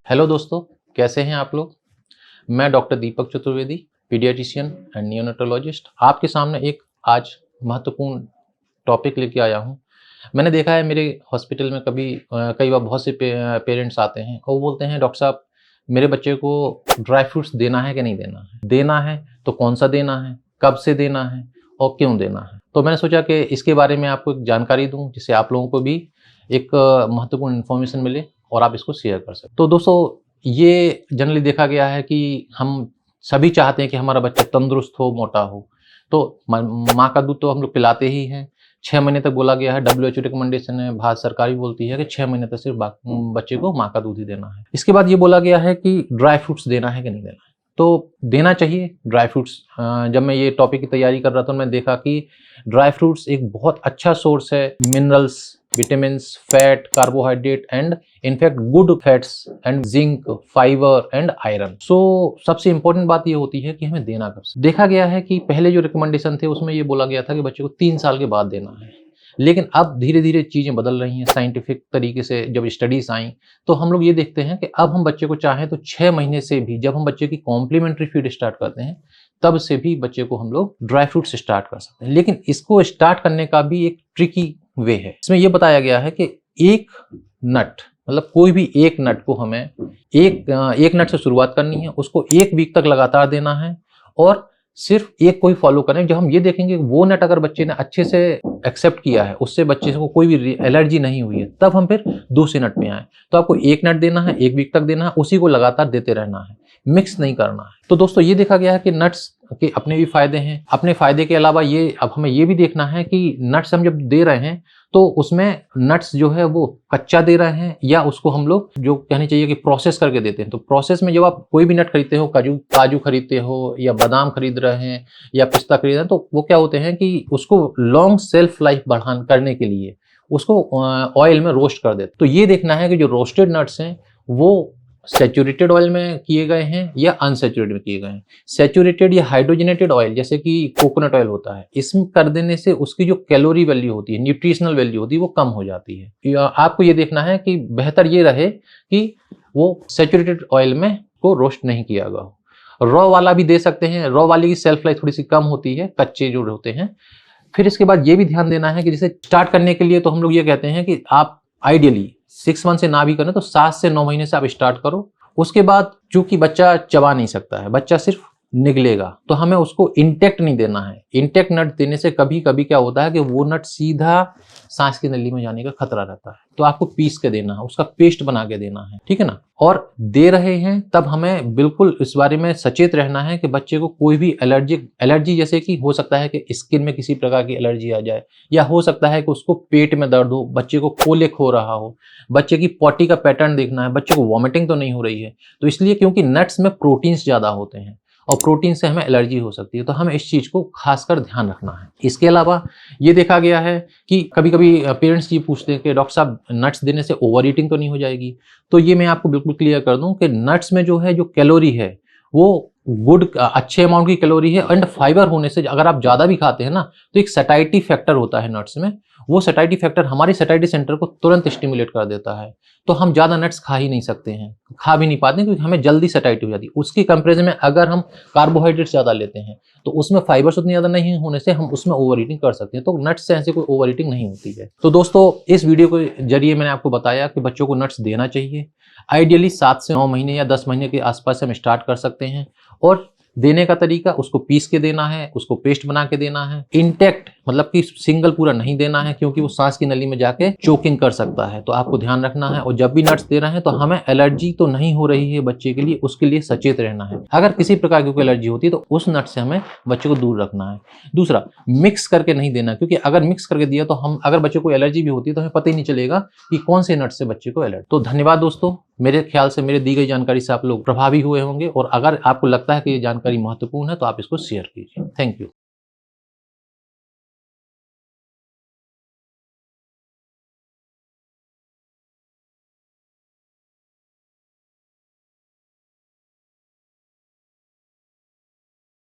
Hello दोस्तों, कैसे हैं आप लोग। मैं doctor Deepak Chaturvedi, paediatrician and neonatologist, आपके सामने एक आज महत्वपूर्ण टॉपिक लेके आया हूं। मैंने देखा है मेरे हॉस्पिटल में कई बार बहुत से पेरेंट्स आते हैं और वो बोलते हैं डॉक्टर साहब मेरे बच्चे को ड्राई फ्रूट्स देना है कि नहीं देना है तो कौन सा देना है, कब से देना है और क्यों देना है। तो मैंने सोचा कि इसके बारे में आपको एक जानकारी दूं जिससे आप लोगों को भी एक महत्वपूर्ण इन्फॉर्मेशन मिले और आप इसको शेयर कर सकते। तो दोस्तों, ये जनरली देखा गया है कि हम सभी चाहते हैं कि हमारा बच्चा तंदुरुस्त हो, मोटा हो। तो माँ का दूध तो हम लोग पिलाते ही हैं। 6 महीने तक बोला गया है, WHO रिकमेंडेशन है, भारत सरकार भी बोलती है कि 6 महीने तक सिर्फ बच्चे को माँ का दूध ही देना है। इसके बाद ये बोला गया है कि ड्राई फ्रूट्स देना है कि नहीं देना है। तो देना चाहिए ड्राई फ्रूट्स। जब मैं ये टॉपिक की तैयारी कर रहा था, मैंने देखा कि ड्राई फ्रूट्स एक बहुत अच्छा सोर्स है minerals, vitamins, fat, carbohydrate and in fact good fats and zinc, fibre and iron. So सबसे इंपॉर्टेंट बात ये होती है कि हमें देना कब से। देखा गया है कि पहले जो रिकमेंडेशन थे उसमें ये बोला गया था कि बच्चे को 3 साल के बाद देना है, लेकिन अब धीरे धीरे चीजें बदल रही हैं। साइंटिफिक तरीके से जब स्टडीज आई तो हम लोग ये देखते हैं कि अब हम बच्चे को चाहें तो 6 महीने से भी, जब हम बच्चे की कॉम्प्लीमेंट्री फीड स्टार्ट करते हैं तब से भी बच्चे को हम लोग ड्राई फ्रूट्स स्टार्ट कर सकते हैं। लेकिन इसको स्टार्ट करने का भी एक ट्रिकी वे है। इसमें यह बताया गया है कि एक नट, मतलब कोई भी एक नट को हमें एक नट से शुरुआत करनी है, उसको 1 वीक तक लगातार देना है और सिर्फ एक को ही फॉलो करें। जब हम ये देखेंगे वो नट अगर बच्चे ने अच्छे से एक्सेप्ट किया है, उससे बच्चे को कोई भी एलर्जी नहीं हुई है, तब हम फिर दूसरे नट में आए। तो आपको 1 नट देना है, 1 वीक तक देना है, उसी को लगातार देते रहना है, मिक्स नहीं करना है। तो दोस्तों, ये देखा गया है कि नट्स के अपने भी फायदे हैं। अपने फायदे के अलावा ये अब हमें ये भी देखना है कि नट्स हम जब दे रहे हैं तो उसमें नट्स जो है वो कच्चा दे रहे हैं या उसको हम लोग जो कहनी चाहिए कि प्रोसेस करके देते हैं। तो प्रोसेस में जब आप कोई भी नट खरीदते हो, काजू खरीदते हो या बादाम खरीद रहे हैं या पिस्ता खरीद रहे हैं, तो वो क्या होते हैं कि उसको लॉन्ग सेल्फ लाइफ बढ़ाने करने के लिए उसको ऑयल में रोस्ट कर देते। तो ये देखना है कि जो रोस्टेड नट्स हैं वो सैचुरेटेड ऑयल में किए गए हैं या अनसैचुरेटेड में किए गए हैं। सैचुरेटेड या हाइड्रोजनेटेड ऑयल जैसे कि कोकोनट ऑयल होता है, इसमें कर देने से उसकी जो कैलोरी वैल्यू होती है, न्यूट्रिशनल वैल्यू होती है, वो कम हो जाती है। आपको ये देखना है कि बेहतर ये रहे कि वो सैचुरेटेड ऑयल में को रोस्ट नहीं किया गया हो। रॉ वाला भी दे सकते हैं, रॉ वाले की सेल्फ लाइफ थोड़ी सी कम होती है, कच्चे जो होते हैं। फिर इसके बाद ये भी ध्यान देना है कि जैसे स्टार्ट करने के लिए तो हम लोग ये कहते हैं कि आप आइडियली 6 मंथ से ना भी करें तो 7 से 9 महीने से आप स्टार्ट करो। उसके बाद चूंकि बच्चा चबा नहीं सकता है, बच्चा सिर्फ निगलेगा, तो हमें उसको इंटेक्ट नहीं देना है। इंटेक्ट नट देने से कभी कभी क्या होता है कि वो नट सीधा सांस की नली में जाने का खतरा रहता है। तो आपको पीस के देना है, उसका पेस्ट बना के देना है, ठीक है ना। और दे रहे हैं तब हमें बिल्कुल इस बारे में सचेत रहना है कि बच्चे को कोई भी एलर्जी जैसे कि हो सकता है कि स्किन में किसी प्रकार की एलर्जी आ जाए, या हो सकता है कि उसको पेट में दर्द हो, बच्चे को कोलिक हो रहा हो, बच्चे की पॉटी का पैटर्न देखना है, बच्चे को वॉमिटिंग तो नहीं हो रही है। तो इसलिए क्योंकि नट्स में प्रोटीन्स ज्यादा होते हैं और प्रोटीन से हमें एलर्जी हो सकती है, तो हमें इस चीज को खासकर ध्यान रखना है। इसके अलावा ये देखा गया है कि कभी कभी पेरेंट्स ये पूछते हैं कि डॉक्टर साहब नट्स देने से ओवर ईटिंग तो नहीं हो जाएगी। तो ये मैं आपको बिल्कुल क्लियर कर दूं कि नट्स में जो है जो कैलोरी है वो गुड अच्छे अमाउंट की कैलोरी है एंड फाइबर होने से अगर आप ज्यादा भी खाते हैं ना तो एक सैटिस्फैक्टी फैक्टर होता है नट्स में, वो सैटिस्फैक्टी फैक्टर हमारे सैटिस्फैक्टी सेंटर को तुरंत स्टिमुलेट कर देता है। तो हम ज्यादा नट्स खा ही नहीं सकते हैं, खा भी नहीं पाते क्योंकि हमें जल्दी सैटिस्फैक्टी हो जाती है। उसकी कंपैरिजन में अगर हम कार्बोहाइड्रेट्स ज्यादा लेते हैं तो उसमें फाइबर्स उतनी ज्यादा नहीं होने से हम उसमें ओवर ईटिंग कर सकते हैं। तो नट्स से ऐसे कोई ओवर ईटिंग नहीं होती है। तो दोस्तों, इस वीडियो के जरिए मैंने आपको बताया कि बच्चों को नट्स देना चाहिए। आइडियली 7 से 9 महीने या 10 महीने के आसपास हम स्टार्ट कर सकते हैं। और देने का तरीका, उसको पीस के देना है, उसको पेस्ट बना के देना है। इंटेक्ट मतलब कि सिंगल पूरा नहीं देना है क्योंकि वो सांस की नली में जाके चोकिंग कर सकता है, तो आपको ध्यान रखना है। और जब भी नट्स दे रहे हैं तो हमें एलर्जी तो नहीं हो रही है बच्चे के लिए, उसके लिए सचेत रहना है। अगर किसी प्रकार की कोई एलर्जी होती है तो उस नट से हमें बच्चे को दूर रखना है। दूसरा, मिक्स करके नहीं देना, क्योंकि अगर मिक्स करके दिया तो हम अगर बच्चे को एलर्जी भी होती है तो हमें पता ही नहीं चलेगा कि कौन से नट से बच्चे को एलर्जी। तो धन्यवाद दोस्तों, मेरे ख्याल से मेरे दी गई जानकारी से आप लोग प्रभावी हुए होंगे और अगर आपको लगता है कि ये जानकारी महत्वपूर्ण है तो आप इसको शेयर कीजिए। Thank you.